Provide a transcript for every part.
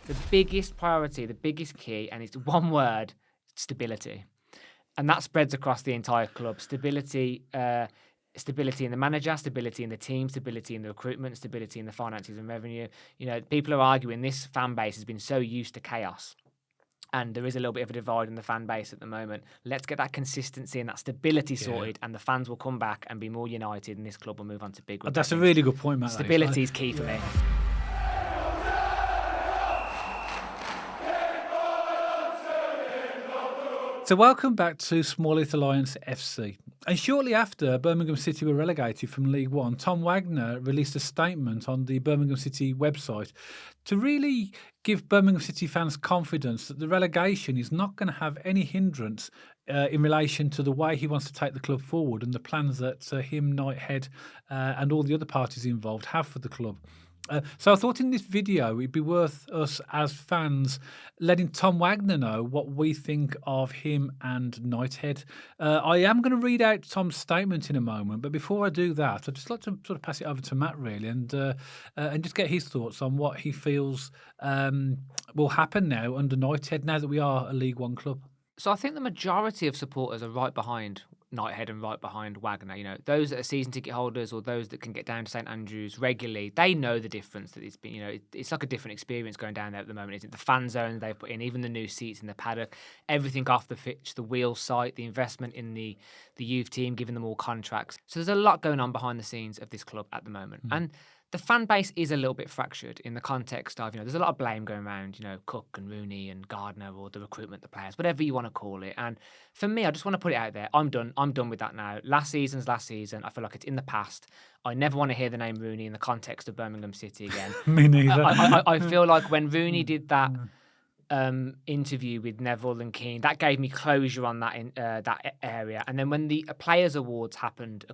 the biggest priority, the biggest key, and it's one word: stability. And that spreads across the entire club. Stability in the manager, stability in the team, stability in the recruitment, stability in the finances and revenue. People are arguing this fan base has been so used to chaos. And there is a little bit of a divide in the fan base at the moment. Let's get that consistency and that stability sorted, and the fans will come back and be more united, and this club will move on to bigger. That's a really good point, Matt. Stability is key for me. So welcome back to Smallheath Alliance FC. And shortly after Birmingham City were relegated from League One, Tom Wagner released a statement on the Birmingham City website to really give Birmingham City fans confidence that the relegation is not going to have any hindrance in relation to the way he wants to take the club forward and the plans that him, Knighthead, and all the other parties involved have for the club. So I thought in this video it'd be worth us as fans letting Tom Wagner know what we think of him and Knighthead. I am going to read out Tom's statement in a moment, but before I do that, I'd just like to sort of pass it over to Matt really and just get his thoughts on what he feels will happen now under Knighthead now that we are a League One club. So I think the majority of supporters are right behind Knighthead and right behind Wagner. Those that are season ticket holders or those that can get down to St.Andrews regularly, they know the difference that it's been. It's like a different experience going down there at the moment. Isn't it? The fan zone they've put in, even the new seats in the paddock, everything off the pitch, the wheel site, the investment in the youth team, giving them all contracts. So there's a lot going on behind the scenes of this club at the moment, and the fan base is a little bit fractured in the context of, there's a lot of blame going around, Cook and Rooney and Gardner or the recruitment, the players, whatever you want to call it. And for me, I just want to put it out there. I'm done. I'm done with that now. Last season's last season. I feel like it's in the past. I never want to hear the name Rooney in the context of Birmingham City again. Me neither. I feel like when Rooney did that interview with Neville and Keane, that gave me closure on that area. And then when the Players Awards happened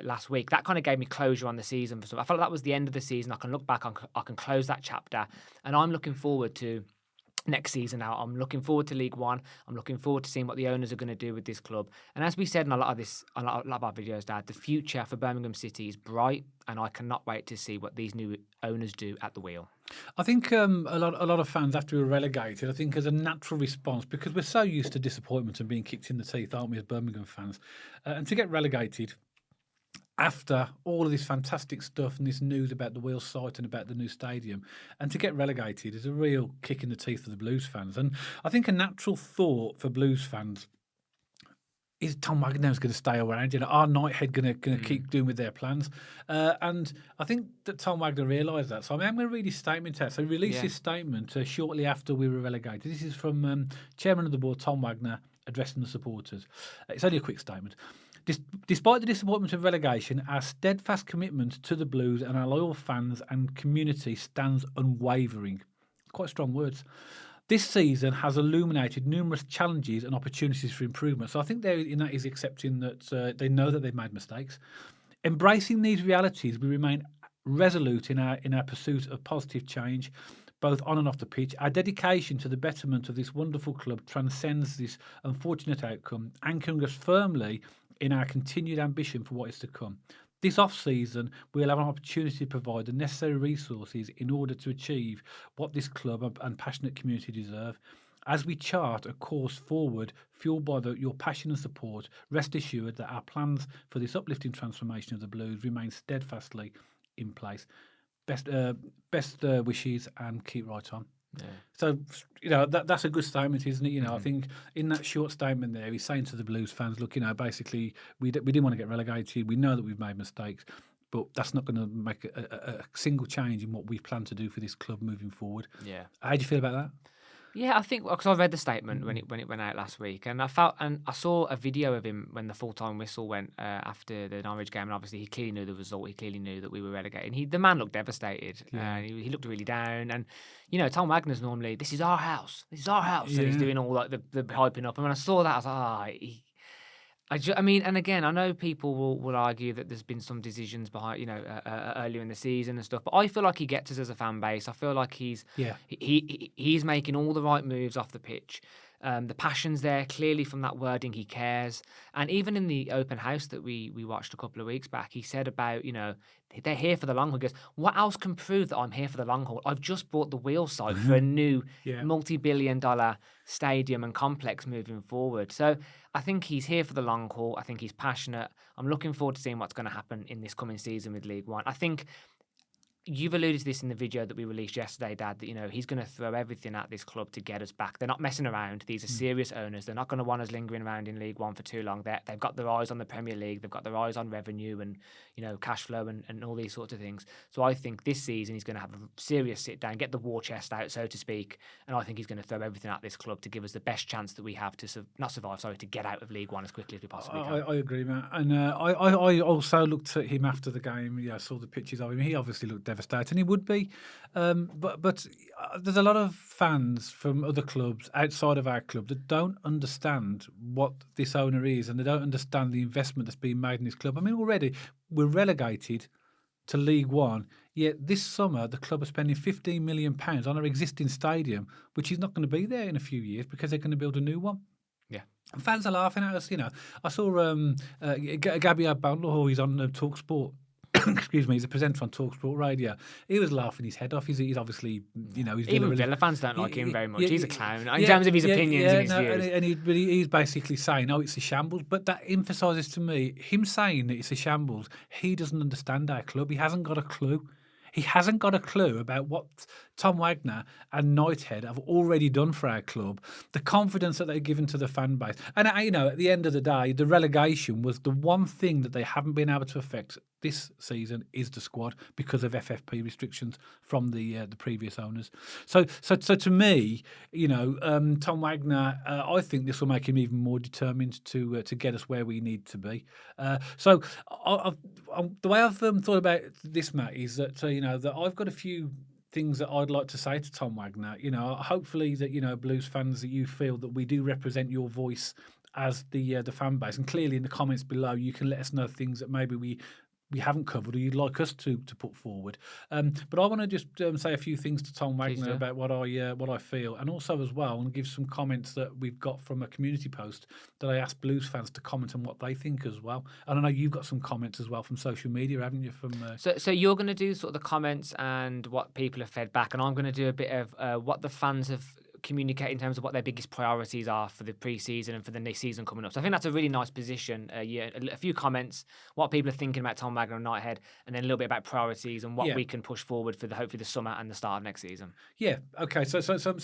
last week, that kind of gave me closure on the season. I felt like that was the end of the season. I can look back, I can close that chapter, and I'm looking forward to next season now. I'm looking forward to League One. I'm looking forward to seeing what the owners are going to do with this club. And as we said in a lot of our videos, Dad, the future for Birmingham City is bright, and I cannot wait to see what these new owners do at the wheel. I think a lot of fans, after we were relegated, I think as a natural response, because we're so used to disappointment and being kicked in the teeth, aren't we, as Birmingham fans, and to get relegated after all of this fantastic stuff and this news about the wheel site and about the new stadium, and to get relegated is a real kick in the teeth for the Blues fans. And I think a natural thought for Blues fans is Tom Wagner going to stay around? Are Knighthead going to keep doing with their plans? And I think that Tom Wagner realised that. So I'm going to read his statement out. So he released his statement shortly after we were relegated. This is from Chairman of the Board, Tom Wagner, addressing the supporters. It's only a quick statement. Despite the disappointment of relegation, our steadfast commitment to the Blues and our loyal fans and community stands unwavering. Quite strong words. This season has illuminated numerous challenges and opportunities for improvement. So I think there in that is accepting that they know that they've made mistakes. Embracing these realities, we remain resolute in our pursuit of positive change, both on and off the pitch. Our dedication to the betterment of this wonderful club transcends this unfortunate outcome, anchoring us firmly in our continued ambition for what is to come. This off-season, we'll have an opportunity to provide the necessary resources in order to achieve what this club and passionate community deserve. As we chart a course forward, fueled by your passion and support, rest assured that our plans for this uplifting transformation of the Blues remain steadfastly in place. Best wishes and keep right on. Yeah. So, that's a good statement, isn't it? I think in that short statement there, he's saying to the Blues fans, look, basically, we didn't want to get relegated. We know that we've made mistakes, but that's not going to make a single change in what we plan to do for this club moving forward. Yeah. How do you feel about that? Yeah, I think because I read the statement when it went out last week, and I saw a video of him when the full-time whistle went after the Norwich game, and obviously he clearly knew the result. He clearly knew that we were relegated. The man looked devastated. Yeah. He looked really down, and Tom Wagner's normally, this is our house, and he's doing all like the hyping up. And when I saw that, I was like, and again, I know people will argue that there's been some decisions behind, earlier in the season and stuff, but I feel like he gets us as a fan base. I feel like he's making all the right moves off the pitch. The passion's there clearly from that wording. He cares, and even in the open house that we watched a couple of weeks back, he said about they're here for the long haul. He goes, what else can prove that I'm here for the long haul? I've just bought the wheel site for a new Yeah. multi-billion-dollar stadium and complex moving forward. So I think he's here for the long haul. I think he's passionate. I'm looking forward to seeing what's going to happen in this coming season with League One. I think you've alluded to this in the video that we released yesterday, Dad, that, he's going to throw everything at this club to get us back. They're not messing around. These are serious owners. They're not going to want us lingering around in League One for too long. They've got their eyes on the Premier League. They've got their eyes on revenue and, cash flow and all these sorts of things. So I think this season he's going to have a serious sit down, get the war chest out, so to speak. And I think he's going to throw everything at this club to give us the best chance that we have to to get out of League One as quickly as we possibly can. I agree, Matt. And I also looked at him after the game. I saw the pictures of him. He obviously looked devastated, and he would be. But there's a lot of fans from other clubs outside of our club that don't understand what this owner is, and they don't understand the investment that's being made in this club. I mean, already we're relegated to League One, yet this summer the club are spending £15 million on our existing stadium, which is not going to be there in a few years because they're going to build a new one. Yeah. And fans are laughing at us. I saw Gabby Abandler, who he's on TalkSport. Excuse me, he's a presenter on TalkSport Radio. He was laughing his head off. He's obviously, he's even Villa fans don't like him very much. He's a clown in terms of his opinions and his views. And he's basically saying, "Oh, it's a shambles." But that emphasises to me him saying that it's a shambles. He doesn't understand our club. He hasn't got a clue. He hasn't got a clue about what Tom Wagner and Knighthead have already done for our club, the confidence that they've given to the fan base. And, at the end of the day, the relegation was the one thing that they haven't been able to affect this season is the squad because of FFP restrictions from the previous owners. So to me, Tom Wagner, I think this will make him even more determined to get us where we need to be. The way I've thought about this, Matt, is that that I've got a few things that I'd like to say to Tom Wagner. Hopefully that Blues fans, that you feel that we do represent your voice as the fan base, and clearly in the comments below you can let us know things that maybe we haven't covered or you'd like us to put forward. But I want to just say a few things to Tom Wagner about what I feel, and also as well, and give some comments that we've got from a community post that I asked Blues fans to comment on what they think as well. And I know you've got some comments as well from social media, haven't you? So you're going to do sort of the comments and what people have fed back, and I'm going to do a bit of what the fans have communicate in terms of what their biggest priorities are for the pre-season and for the next season coming up. So I think that's a really nice position. A few comments, what people are thinking about Tom Wagner and Knighthead, and then a little bit about priorities and what we can push forward for hopefully the summer and the start of next season. Yeah. Okay. So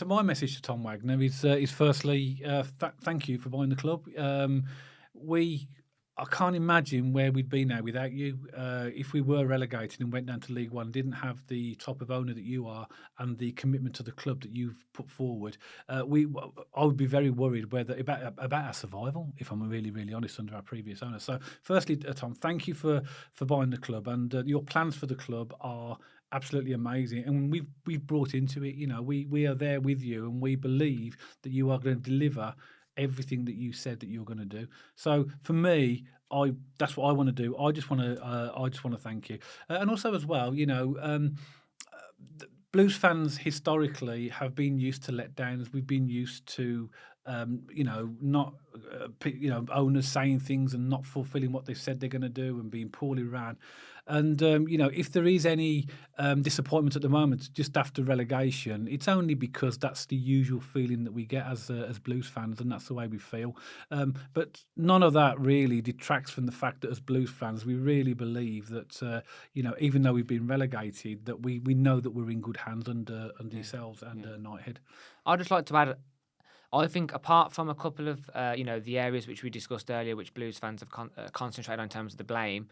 my message to Tom Wagner is firstly, thank you for buying the club. I can't imagine where we'd be now without you. If we were relegated and went down to League One, didn't have the type of owner that you are and the commitment to the club that you've put forward, I would be very worried about our survival, if I'm really, really honest, under our previous owner. So firstly, Tom, thank you for buying the club, and your plans for the club are absolutely amazing, and we've brought into it. We are there with you, and we believe that you are going to deliver everything that you said that you're going to do. So for me, that's what I want to do. I just want to thank you, and also as well, Blues fans historically have been used to letdowns. We've been used to not owners saying things and not fulfilling what they said they're going to do and being poorly ran. And if there is any disappointment at the moment, just after relegation, it's only because that's the usual feeling that we get as Blues fans, and that's the way we feel. But none of that really detracts from the fact that as Blues fans, we really believe that even though we've been relegated, that we know that we're in good hands under yourselves and Knighthead. I'd just like to add, I think apart from a couple of the areas which we discussed earlier, which Blues fans have concentrated on in terms of the blame,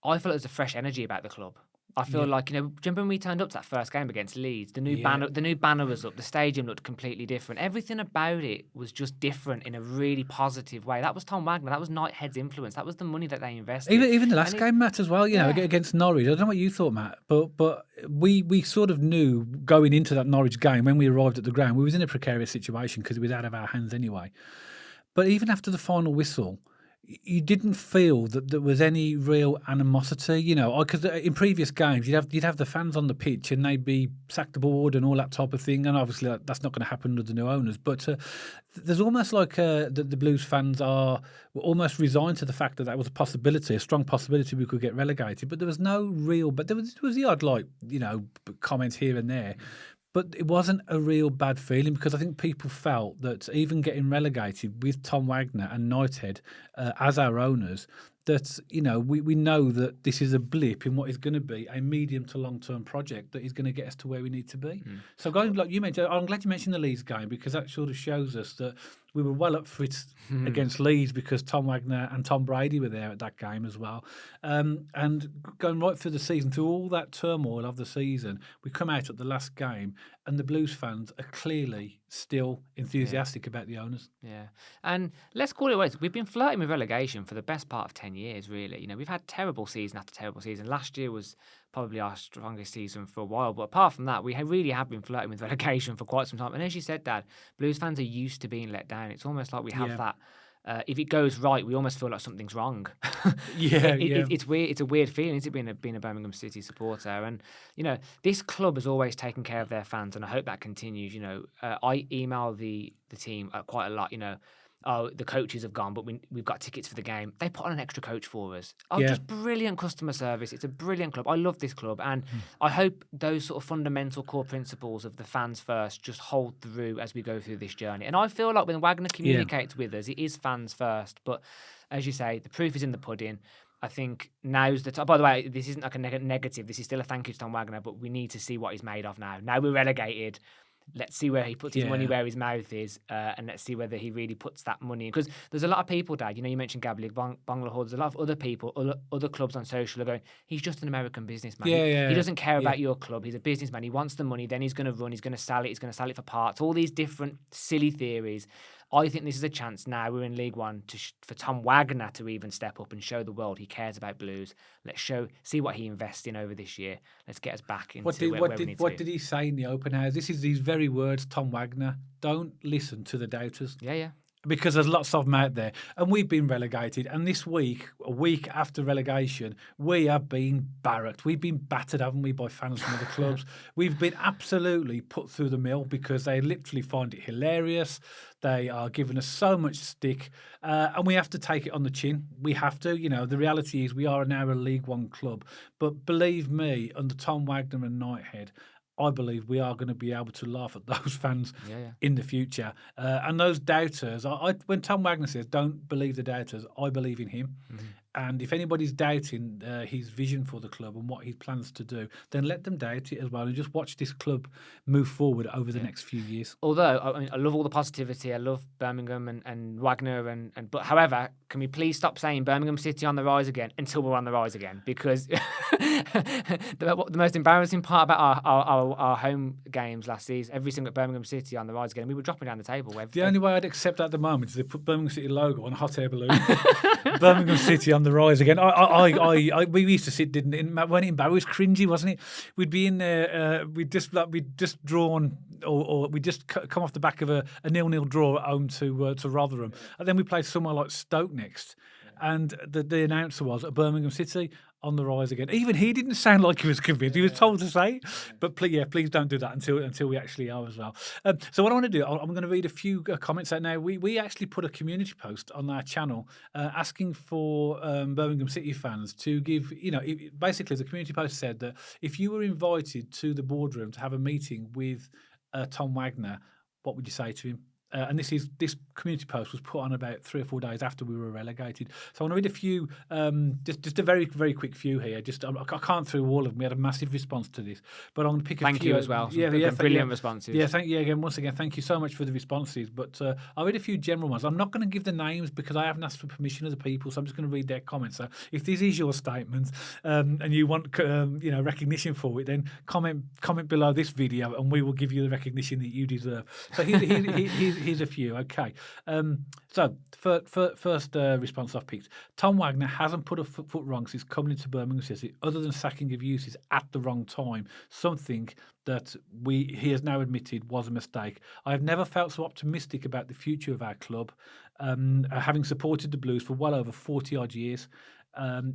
I feel there's a fresh energy about the club. I feel like, do you remember when we turned up to that first game against Leeds? The new banner was up. The stadium looked completely different. Everything about it was just different in a really positive way. That was Tom Wagner. That was Knighthead's influence. That was the money that they invested. Even the last game, Matt, as well. Against Norwich. I don't know what you thought, Matt, but we sort of knew going into that Norwich game when we arrived at the ground, we was in a precarious situation because it was out of our hands anyway. But even after the final whistle, you didn't feel that there was any real animosity, because in previous games you'd have the fans on the pitch and they'd be sack the board and all that type of thing, and obviously that's not going to happen with the new owners. But there's almost like the Blues fans were almost resigned to the fact that that was a possibility, a strong possibility we could get relegated. But there was no real, but there was the odd comments here and there. But it wasn't a real bad feeling, because I think people felt that even getting relegated with Tom Wagner and Knighthead as our owners, that we know that this is a blip in what is going to be a medium to long term project that is going to get us to where we need to be. So going like you mentioned, I'm glad you mentioned the Leeds game, because that sort of shows us that we were well up for it against Leeds, because Tom Wagner and Tom Brady were there at that game as well. And going right through the season, through all that turmoil of the season, we come out at the last game and the Blues fans are clearly still enthusiastic about the owners. Yeah. And let's call it what it is. We've been flirting with relegation for the best part of 10 years, really. We've had terrible season after terrible season. Last year was probably our strongest season for a while. But apart from that, we really have been flirting with relegation for quite some time. And as you said, Dad, Blues fans are used to being let down. It's almost like we have that. If it goes right, we almost feel like something's wrong. It's weird. It's a weird feeling, isn't it, being a Birmingham City supporter? And this club has always taken care of their fans, and I hope that continues. I email the team quite a lot. Oh, the coaches have gone, but we've got tickets for the game. They put on an extra coach for us. Just brilliant customer service. It's a brilliant club. I love this club, and I hope those sort of fundamental core principles of the fans first just hold through as we go through this journey. And I feel like when Wagner communicates with us, it is fans first. But as you say, the proof is in the pudding. I think now's the time. By the way, this isn't like a negative. This is still a thank you to Tom Wagner, but we need to see what he's made of now. Now we're relegated. Let's see where he puts his money where his mouth is, and let's see whether he really puts that money in. Because there's a lot of people, Dad, you mentioned Gabriel Bangladesh, there's a lot of other people, other clubs on social are going, he's just an American businessman. He doesn't care about your club. He's a businessman. He wants the money. Then he's going to run. He's going to sell it. He's going to sell it for parts. All these different silly theories. I think this is a chance now. We're in League One for Tom Wagner to even step up and show the world he cares about Blues. Let's see what he invests in over this year. Let's get us back into where we need to be. What did he say in the open house? This is these very words, Tom Wagner. Don't listen to the doubters. Yeah. Because there's lots of them out there, and we've been relegated. And this week, a week after relegation, we have been barracked. We've been battered, haven't we, by fans from other clubs? We've been absolutely put through the mill because they literally find it hilarious. They are giving us so much stick, and we have to take it on the chin. We have to. The reality is we are now a League One club. But believe me, under Tom Wagner and Knighthead, I believe we are going to be able to laugh at those fans in the future. And those doubters, when Tom Wagner says, don't believe the doubters, I believe in him. And if anybody's doubting his vision for the club and what he plans to do, then let them doubt it as well and just watch this club move forward over the next few years. Although, I love all the positivity. I love Birmingham and Wagner. But however, can we please stop saying Birmingham City on the rise again until we're on the rise again? Because the most embarrassing part about our home games last season, every single Birmingham City on the rise again, we were dropping down the table. The only way I'd accept at the moment is they put Birmingham City logo on a hot air balloon. Birmingham City on the rise again. We used to sit, didn't it? When in Barrow, it was cringy, wasn't it? We'd be in there. We'd just drawn, or we just come off the back of a 0-0 draw at home to Rotherham, and then we played somewhere like Stoke next. And the announcer was at Birmingham City on the rise again. Even he didn't sound like he was convinced. He was told to say, but please don't do that until we actually are as well. So what I want to do, I'm going to read a few comments out now. We actually put a community post on our channel asking for Birmingham City fans to give, basically the community post said that if you were invited to the boardroom to have a meeting with Tom Wagner, what would you say to him? And this community post was put on about 3 or 4 days after we were relegated. So I want to read a few, just a very, very quick few here. I can't through all of them. We had a massive response to this, but I'm going to pick a few. Thank you as well. Brilliant responses. Yeah, once again, thank you so much for the responses. But I'll read a few general ones. I'm not going to give the names because I haven't asked for permission of the people, so I'm just going to read their comments. So if this is your statement and you want recognition for it, then comment below this video and we will give you the recognition that you deserve. So here's a few. Okay. So first response I've picked. Tom Wagner hasn't put a foot wrong since coming into Birmingham City, other than sacking of uses at the wrong time. Something that he has now admitted was a mistake. I have never felt so optimistic about the future of our club, having supported the Blues for well over 40 odd years.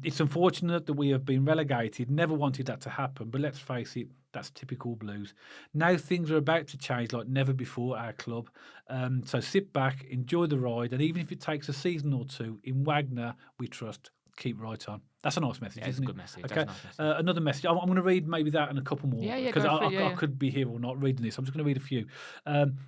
It's unfortunate that we have been relegated. Never wanted that to happen, but let's face it, that's typical Blues. Now things are about to change like never before at our club. So sit back, enjoy the ride, and even if it takes a season or two, in Wagner we trust. Keep right on. That's a nice message, Yeah, it's isn't a it? good message. Okay. That's a nice message. Another message. I'm going to read maybe that and a couple more Yeah, because go for it. I could be here or not reading this. I'm just going to read a few.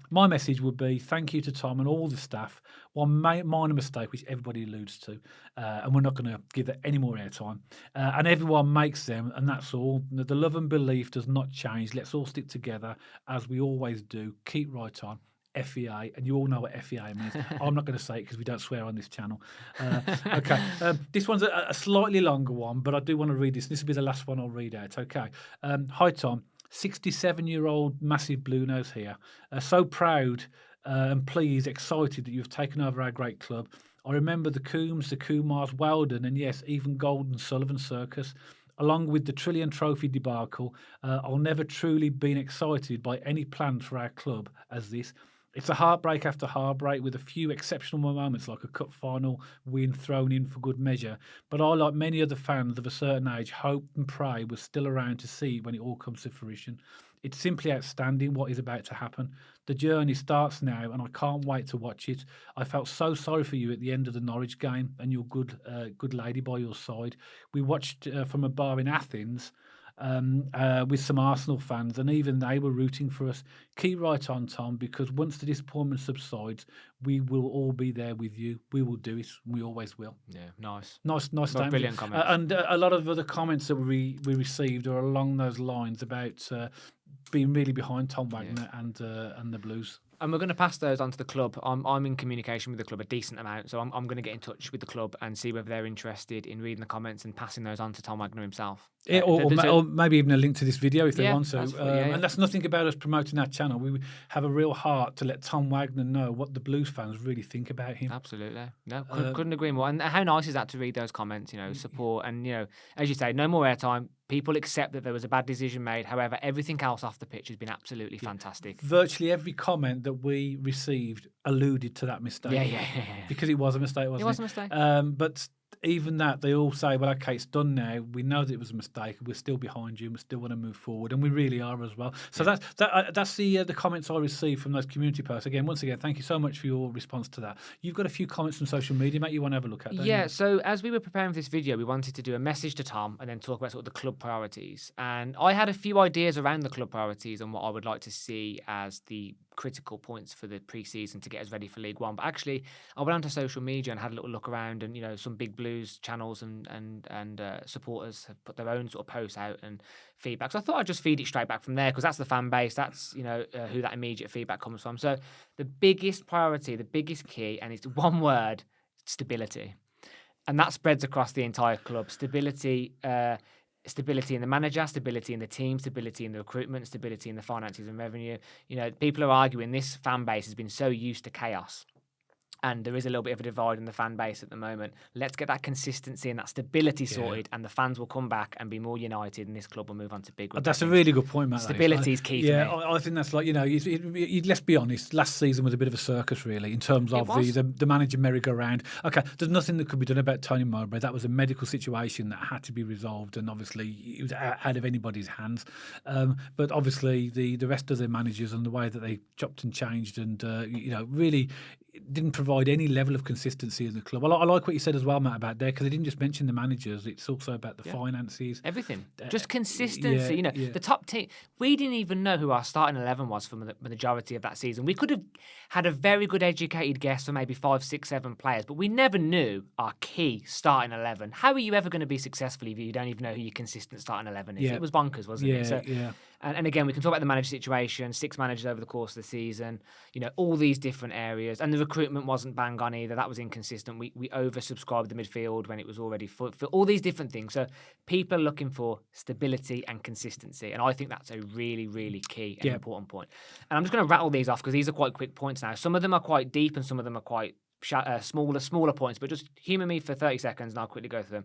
My message would be thank you to Tom and all the staff. One minor mistake which everybody alludes to, and we're not going to give it any more airtime. And everyone makes them, and that's all. The love and belief does not change. Let's all stick together as we always do. Keep right on. FEA, and you all know what FEA means. I'm not going to say it because we don't swear on this channel. Okay, this one's a slightly longer one, but I do want to read this. This will be the last one I'll read out. Okay. Hi, Tom. 67-year-old massive blue nose here. So proud and pleased, excited that you've taken over our great club. I remember the Coombs, the Kumars, Weldon, and yes, even Golden Sullivan Circus. Along with the Trillion Trophy debacle, I'll never truly been excited by any plans for our club as this. It's a heartbreak after heartbreak with a few exceptional moments like a cup final win thrown in for good measure. But I, like many other fans of a certain age, hope and pray we're still around to see when it all comes to fruition. It's simply outstanding what is about to happen. The journey starts now and I can't wait to watch it. I felt so sorry for you at the end of the Norwich game and your good lady by your side. We watched from a bar in Athens with some Arsenal fans, and even they were rooting for us. Keep right on, Tom, because once the disappointment subsides, we will all be there with you. We will do it. We always will. Yeah, nice. Nice statement. Brilliant comments. And a lot of other comments that we received are along those lines about being really behind Tom Wagner and the Blues. And we're going to pass those on to the club. I'm in communication with the club a decent amount, so I'm going to get in touch with the club and see whether they're interested in reading the comments and passing those on to Tom Wagner himself. Yeah, or maybe even a link to this video if they want to. And that's nothing about us promoting our channel. We have a real heart to let Tom Wagner know what the Blues fans really think about him. Absolutely. No, couldn't agree more. And how nice is that to read those comments, support. And, as you say, no more airtime. People accept that there was a bad decision made. However, everything else off the pitch has been absolutely fantastic. Virtually every comment that we received alluded to that mistake. Yeah. Because it was a mistake, wasn't it? It was a mistake. But even that, they all say, well, okay, it's done now. We know that it was a mistake. We're still behind you. We still want to move forward. And we really are as well. So that's the comments I received from those community posts. Once again, thank you so much for your response to that. You've got a few comments from social media, mate, you want to have a look at, don't you? So as we were preparing for this video, we wanted to do a message to Tom and then talk about sort of the club priorities. And I had a few ideas around the club priorities and what I would like to see as the critical points for the pre-season to get us ready for League One. But actually, I went onto social media and had a little look around, and some big Blues channels and supporters have put their own sort of posts out and feedback. So I thought I'd just feed it straight back from there because that's the fan base. That's who that immediate feedback comes from. So the biggest priority, the biggest key, and it's one word: stability, and that spreads across the entire club. Stability in the manager, stability in the team, stability in the recruitment, stability in the finances and revenue. People are arguing this fan base has been so used to chaos. And there is a little bit of a divide in the fan base at the moment. Let's get that consistency and that stability sorted, and the fans will come back and be more united, and this club will move on to bigger. That's a really good point, Matt. Stability is key for me. Yeah, I think that's like, let's be honest, last season was a bit of a circus, really, in terms of the manager merry-go-round. Okay, there's nothing that could be done about Tony Mowbray. That was a medical situation that had to be resolved, and obviously it was out of anybody's hands. But obviously the rest of the managers and the way that they chopped and changed and, really didn't provide any level of consistency in the club. I like what you said as well, Matt, about there, because they didn't just mention the managers. It's also about the finances. Everything. Just consistency. The top team. We didn't even know who our starting 11 was for the majority of that season. We could have had a very good educated guess for maybe 5, 6, 7 players, but we never knew our key starting 11. How are you ever going to be successful if you don't even know who your consistent starting 11 is? It was bonkers, wasn't it? And again, we can talk about the manager situation, 6 managers over the course of the season, all these different areas. And the recruitment wasn't bang on either. That was inconsistent. We oversubscribed the midfield when it was already full. All these different things. So people are looking for stability and consistency. And I think that's a really, really key and important point. And I'm just going to rattle these off because these are quite quick points now. Some of them are quite deep and some of them are quite smaller points, but just humour me for 30 seconds and I'll quickly go through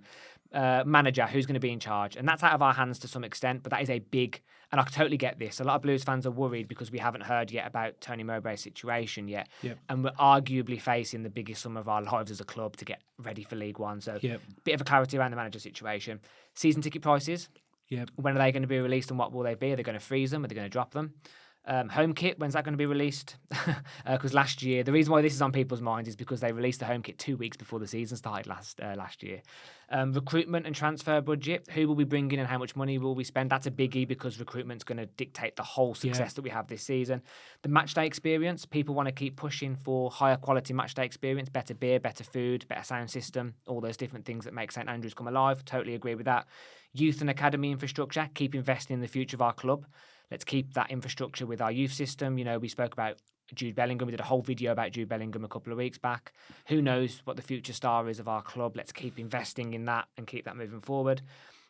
them. Manager, who's going to be in charge? And that's out of our hands to some extent, but that is a big, and I totally get this. A lot of Blues fans are worried because we haven't heard yet about Tony Mowbray's situation yet. Yep. And we're arguably facing the biggest summer of our lives as a club to get ready for League One. So Yep. bit of a clarity around the manager situation. Season ticket prices. Yep. When are they going to be released and what will they be? Are they going to freeze them? Are they going to drop them? Home kit, when's that going to be released? Because last year, the reason why this is on people's minds is because they released the home kit 2 weeks before the season started last year. Recruitment and transfer budget, who will we bring in and how much money will we spend? That's a biggie because recruitment's going to dictate the whole success that we have this season. The match day experience, people want to keep pushing for higher quality match day experience, better beer, better food, better sound system, all those different things that make St. Andrews come alive. Totally agree with that. Youth and academy infrastructure, keep investing in the future of our club. Let's keep that infrastructure with our youth system. You know, we spoke about Jude Bellingham. We did a whole video about Jude Bellingham a couple of weeks back. Who knows what the future star is of our club? Let's keep investing in that and keep that moving forward.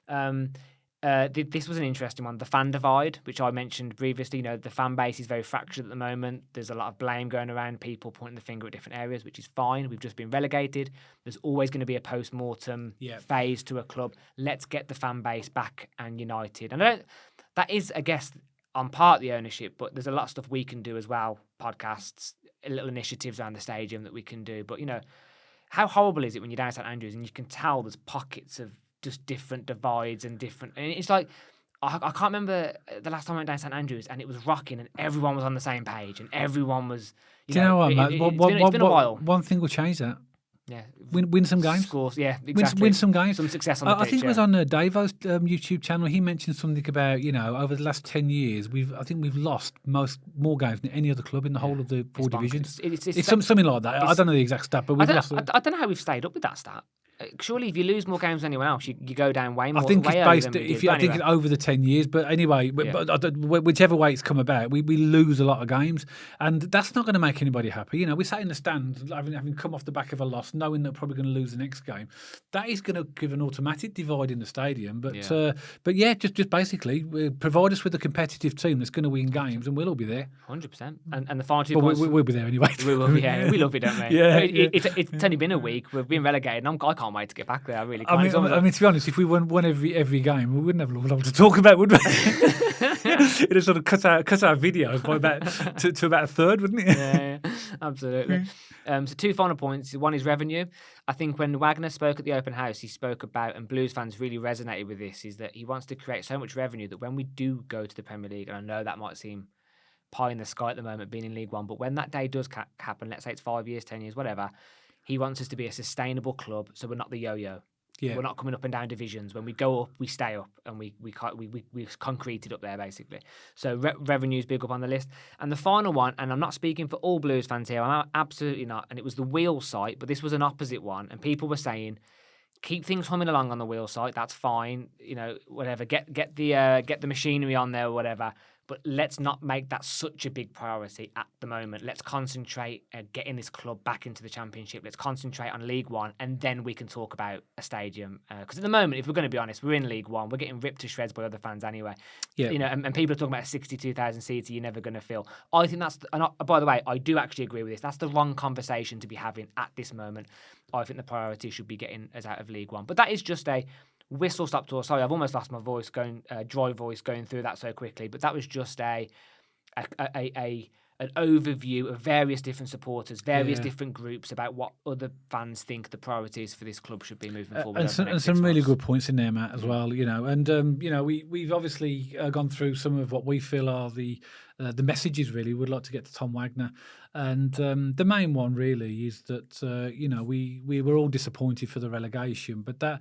This was an interesting one. The fan divide, which I mentioned previously. You know, the fan base is very fractured at the moment. There's a lot of blame going around, people pointing the finger at different areas, which is fine. We've just been relegated. There's always going to be a post-mortem phase to a club. Let's get the fan base back and united. And that is, I guess, on part the ownership, but there's a lot of stuff we can do as well. Podcasts, little initiatives around the stadium that we can do. But, you know, how horrible is it when you're down at St. Andrews and you can tell there's pockets of just different divides and different... And it's like, I can't remember the last time I went down St. Andrews and it was rocking and everyone was on the same page and everyone was... Do you know what, Matt? It's been a while. One thing will change that. Yeah, win some games. Scores, yeah, exactly. Win some games. Some success on the pitch. I think it was on Davo's YouTube channel. He mentioned something about, you know, over the last 10 years, I think we've lost more games than any other club in the whole of the four divisions. It's something like that. I don't know the exact stat, but we've lost. I don't know how we've stayed up with that stat. Surely, if you lose more games than anyone else, you go down way more. I think way it's based. I think it's over the 10 years. But anyway, whichever way it's come about, we lose a lot of games, and that's not going to make anybody happy. You know, we sat in the stand, having come off the back of a loss, knowing that we're probably going to lose the next game. That is going to give an automatic divide in the stadium. But just basically provide us with a competitive team that's going to win games, and we'll all be there. 100%. And the final 2 but points. We'll be there anyway. We will be. Yeah, we love it, don't we? It's only been a week. We've been relegated, and I can't wait to get back there. I really can't. I mean, to be honest, if we won every game, we wouldn't have a lot to talk about, would we? It'd have sort of cut our videos by to about a third, wouldn't it? Yeah, absolutely. So 2 final points. One is revenue. I think when Wagner spoke at the open house, he spoke about, and Blues fans really resonated with this, is that he wants to create so much revenue that when we do go to the Premier League, and I know that might seem pie in the sky at the moment being in League One, but when that day does happen, let's say it's 5 years, 10 years, whatever, he wants us to be a sustainable club, so we're not the yo-yo. Yeah. We're not coming up and down divisions. When we go up, we stay up, and we concreted up there basically. So revenue's big up on the list. And the final one, and I'm not speaking for all Blues fans here, I'm absolutely not. And it was the wheel site, but this was an opposite one, and people were saying, keep things humming along on the wheel site. That's fine, you know, whatever. Get the machinery on there or whatever. But let's not make that such a big priority at the moment. Let's concentrate on getting this club back into the Championship. Let's concentrate on League One, and then we can talk about a stadium. Because at the moment, if we're going to be honest, we're in League One. We're getting ripped to shreds by other fans anyway. Yeah. You know, and people are talking about a 62,000 seater you're never going to fill. I think that's. And by the way, I do actually agree with this. That's the wrong conversation to be having at this moment. I think the priority should be getting us out of League One. But that is just a whistle stop tour. Sorry, I've almost lost my voice dry voice going through that so quickly. But that was just an overview of various different supporters, various different groups about what other fans think the priorities for this club should be moving forward. And some really good points in there, Matt, as well. You know, and you know, we've obviously gone through some of what we feel are the messages. Really, we'd like to get to Tom Wagner, and the main one really is that you know, we were all disappointed for the relegation, but that.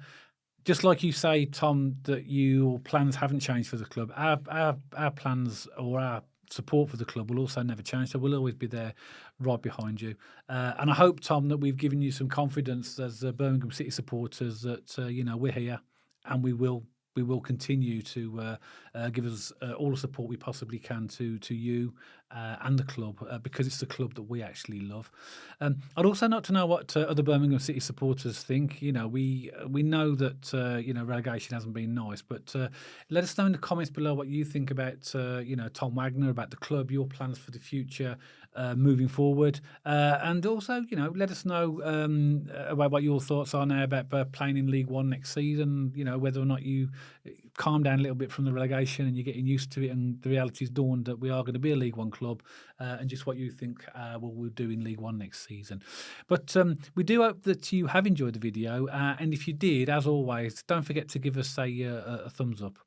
Just like you say, Tom, that your plans haven't changed for the club. Our plans or our support for the club will also never change. So we'll always be there, right behind you. And I hope, Tom, that we've given you some confidence as Birmingham City supporters that you know, we're here and we will continue to give us all the support we possibly can to you and the club because it's the club that we actually love. I'd also like to know what other Birmingham City supporters think. You know, we know that relegation hasn't been nice, but let us know in the comments below what you think about Tom Wagner, about the club, your plans for the future moving forward, and also let us know about what your thoughts are now about playing in League One next season. You know, whether or not you calm down a little bit from the relegation and you're getting used to it, and the reality's dawned that we are going to be a League One club, and just what you think we'll do in League One next season. But we do hope that you have enjoyed the video, and if you did, as always, don't forget to give us a thumbs up.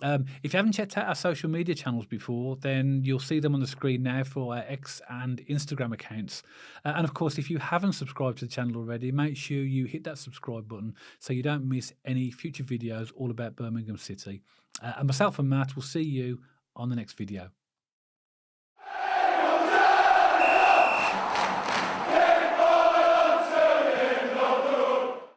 If you haven't checked out our social media channels before, then you'll see them on the screen now for our X and Instagram accounts. And of course, if you haven't subscribed to the channel already, make sure you hit that subscribe button so you don't miss any future videos all about Birmingham City. And myself and Matt will see you on the next video.